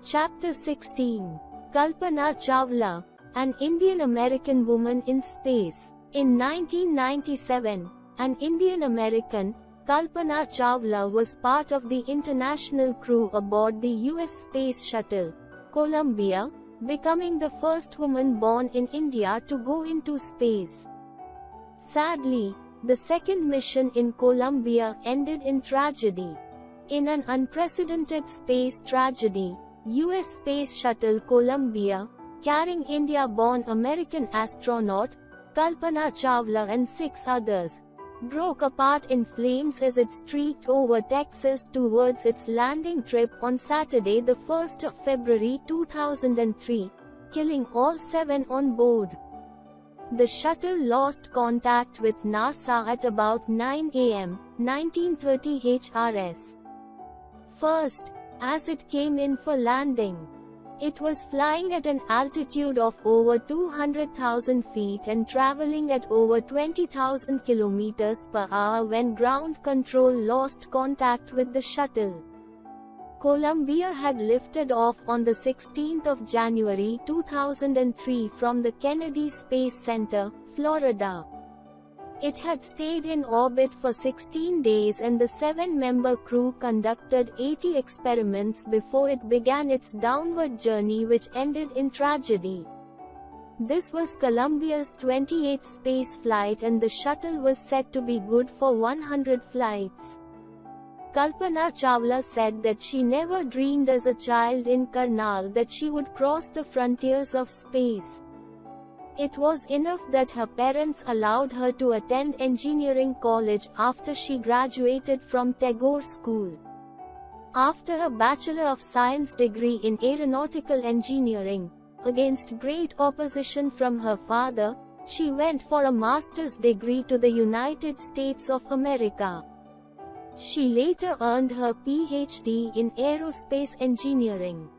Chapter 16. Kalpana Chawla, an Indian-American woman in space. In 1997, an Indian-American, Kalpana Chawla was part of the international crew aboard the U.S. Space Shuttle, Columbia, becoming the first woman born in India to go into space. Sadly, the second mission in Columbia ended in tragedy. In an unprecedented space tragedy, U.S. Space Shuttle Columbia, carrying India-born American astronaut, Kalpana Chawla and 6 others, broke apart in flames as it streaked over Texas towards its landing trip on Saturday, the 1st of February 2003, killing all 7 on board. The shuttle lost contact with NASA at about 9 a.m., 1930 HRS. First, as it came in for landing. It was flying at an altitude of over 200,000 feet and traveling at over 20,000 kilometers per hour when ground control lost contact with the shuttle. Columbia had lifted off on the 16th of January 2003 from the Kennedy Space Center, Florida. It had stayed in orbit for 16 days and the 7-member crew conducted 80 experiments before it began its downward journey, which ended in tragedy. This was Columbia's 28th space flight and the shuttle was said to be good for 100 flights. Kalpana Chawla said that she never dreamed as a child in Karnal that she would cross the frontiers of space. It was enough that her parents allowed her to attend engineering college after she graduated from Tagore School. After a Bachelor of Science degree in aeronautical engineering, against great opposition from her father, she went for a master's degree to the United States of America. She later earned her PhD in aerospace engineering.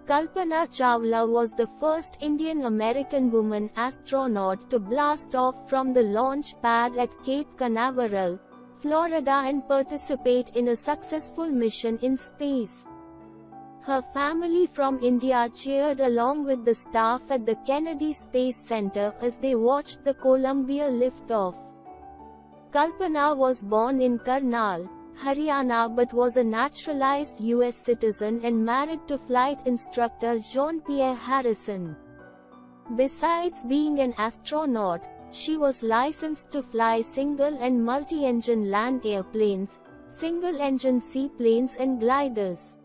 Kalpana Chawla was the first Indian-American woman astronaut to blast off from the launch pad at Cape Canaveral, Florida and participate in a successful mission in space. Her family from India cheered along with the staff at the Kennedy Space Center as they watched the Columbia liftoff. Kalpana was born in Karnal, Haryana but was a naturalized U.S. citizen and married to flight instructor Jean-Pierre Harrison. Besides being an astronaut, she was licensed to fly single and multi-engine land airplanes, single-engine seaplanes and gliders.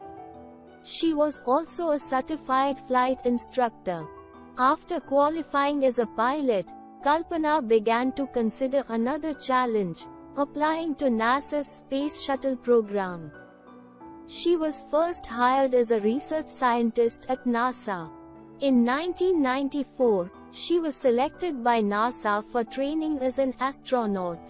She was also a certified flight instructor. After qualifying as a pilot, Kalpana began to consider another challenge, applying to NASA's Space Shuttle program. She was first hired as a research scientist at NASA. In 1994, she was selected by NASA for training as an astronaut.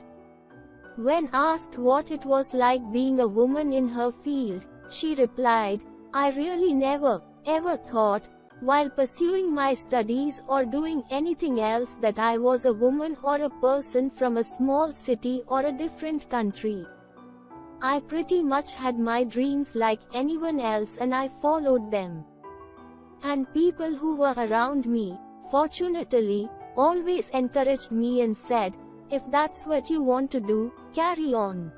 When asked what it was like being a woman in her field, she replied, "I really never, ever thought, while pursuing my studies or doing anything else, that I was a woman or a person from a small city or a different country. I pretty much had my dreams like anyone else and I followed them. And people who were around me, fortunately, always encouraged me and said, if that's what you want to do, carry on."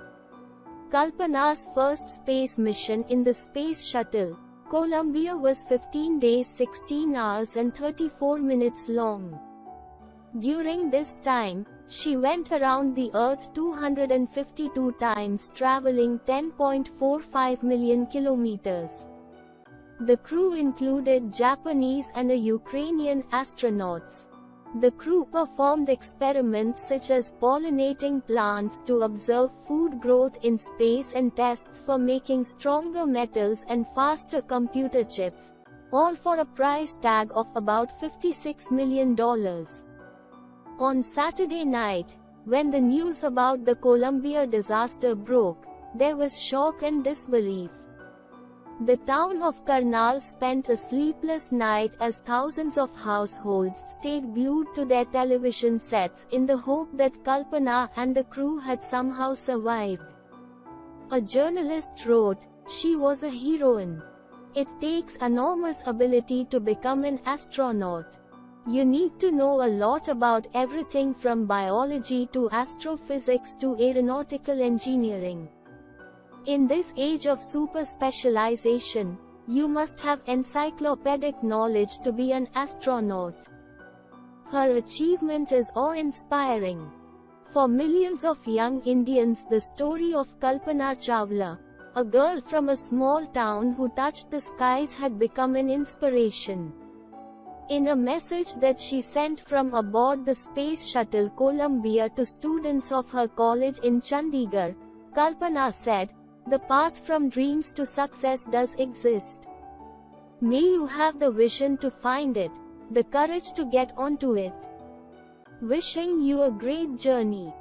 Kalpana's first space mission in the Space Shuttle, Columbia was 15 days 16 hours and 34 minutes long. During this time, she went around the Earth 252 times, traveling 10.45 million kilometers. The crew included Japanese and Ukrainian astronauts. The crew performed experiments such as pollinating plants to observe food growth in space and tests for making stronger metals and faster computer chips, all for a price tag of about $56 million. On Saturday night, when the news about the Columbia disaster broke, there was shock and disbelief. The town of Karnal spent a sleepless night as thousands of households stayed glued to their television sets in the hope that Kalpana and the crew had somehow survived. A journalist wrote, "She was a heroine. It takes enormous ability to become an astronaut. You need to know a lot about everything from biology to astrophysics to aeronautical engineering. In this age of super specialization, you must have encyclopedic knowledge to be an astronaut. Her achievement is awe-inspiring. For millions of young Indians, the story of Kalpana Chawla, a girl from a small town who touched the skies, had become an inspiration. In a message that she sent from aboard the space shuttle Columbia to students of her college in Chandigarh, Kalpana said, "The path from dreams to success does exist. May you have the vision to find it, the courage to get onto it. Wishing you a great journey.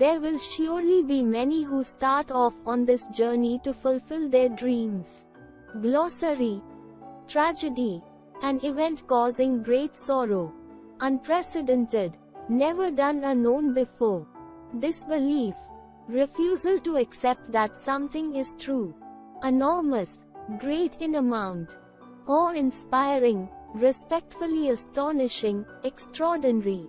There will surely be many who start off on this journey to fulfill their dreams." Glossary: tragedy, an event causing great sorrow. Unprecedented, never done or known before. Disbelief, refusal to accept that something is true. Enormous, great in amount. Awe-inspiring, respectfully astonishing, extraordinary.